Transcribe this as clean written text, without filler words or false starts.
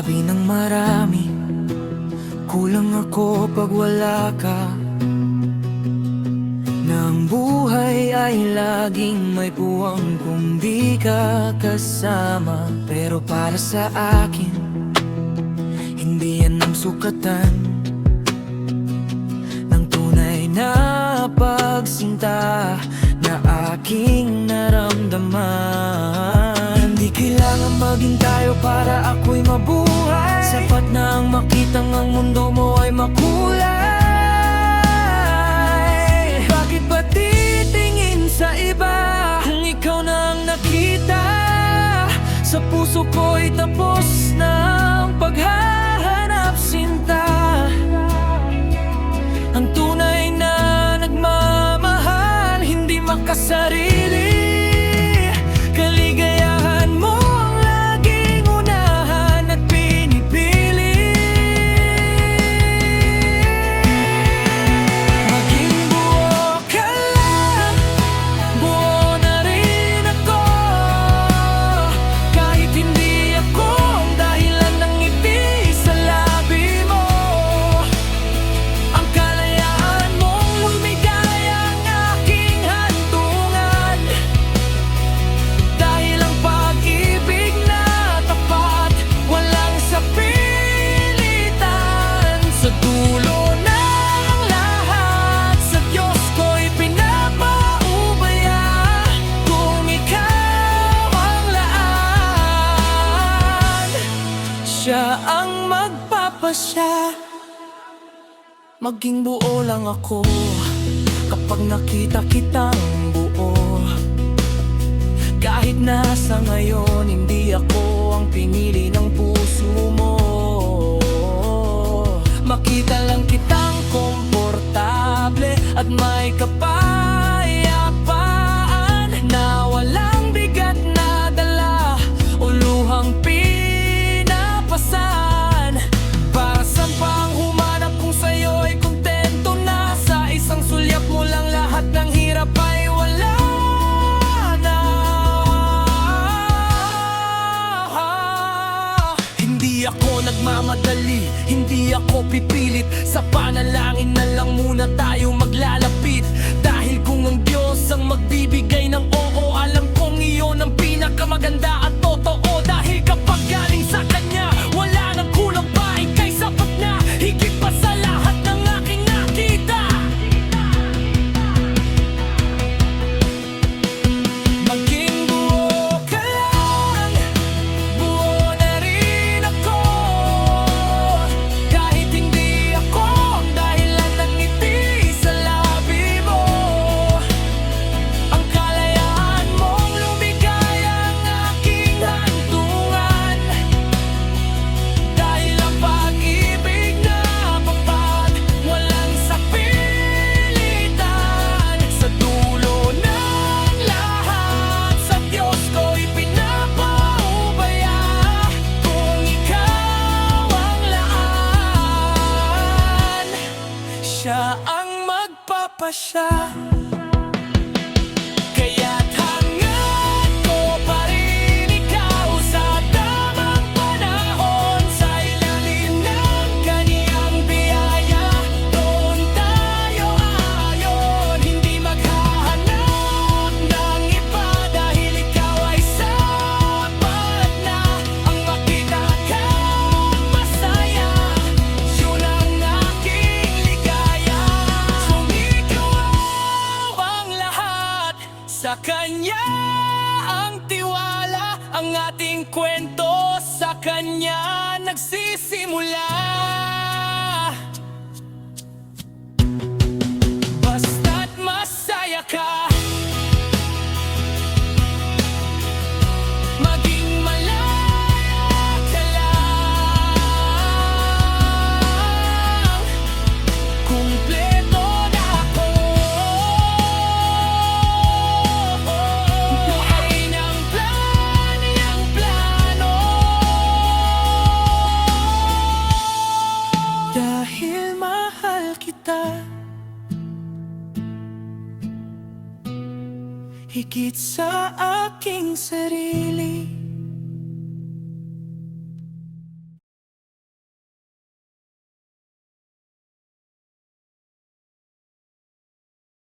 Sabi ng marami, kulang ako pag wala ka, na ang buhay ay laging may puwang kung di ka kasama. Pero para sa akin, hindi yan ang sukatan ng tunay na pagsinta na aking naramdaman. Hindi kailangan maging tayo para ako'y mabuhay. Sapat na ang makitang ang mundo mo ay makulay. Bakit ba titingin sa iba kung ikaw na ang nakita? Sa puso ko'y tapos na ang paghahanap sinta. Ang tunay na nagmamahal, hindi makasarili. Kaligayahan mo ang laging unahan at pinipili. Maging buo ka lang, buo na rin ako. Kahit hindi ako ang dahilan ng ngiti sa labi mo, ang kalayaan mong lumigay ang aking hantungan. Dahil ang pag-ibig na tapat, walang sapilitan. Sa dulo ng lahat, sa Diyos ko'y pinapaubaya. Kung ikaw ang laan, siya ang magpapasya. Maging buo lang ako kapag nakita kitang buo. Kahit nasa ngayon, hindi ako ang pinili ng puso mo. Makita lang kitang komportable at may kapayapaan, na walang bigat na dala o luhang pinapasan. Para saan pang humanap kung sa'yo'y kontento na? Sa isang sulyap mo lang lahat ng hirap ay wala na. Hindi ako nagmamadali, hindi ako pipilit. Sa panalangin na lang muna tayo maglalapit. Dahil kung ang Diyos ang magbibigay ng oo, alam kong iyon ang pinakamaganda at totoo. Dahil kapag galing sa Kanya, wala nang kulang pa, ika'y sapat na, higit pa sa lahat ng aking nakita. Maging buo ka lang, buo na rin ako. Kahit hindi ako ang dahilan ng ngiti sa labi mo, ang kalayaan mong lumigay ang aking hantungan. Dahil ang pag-ibig na papat, walang sapilitan. Sa dulo ng lahat, sa Diyos ko'y pinapaubaya. Kung ikaw ang laan, siya ang magpapasya. Kaya't hangad ko pa rin ikaw sa tamang panahon. Sa ilalim ng Kaniyang biyaya, doon tayo ayon. Hindi maghahanap ng iba, dahil ikaw ay sapat na. Ang makita kang masaya, yun ang aking ligaya. Sumigaw ang lahat, sa Kanya ang tiwala. Ang ating kwento sa Kanya nagsisimula. Basta't masaya ka, maging malaya ka lang, kumpleto na ako. Buhay ng plano, dahil mahal kita higit sa aking sarili.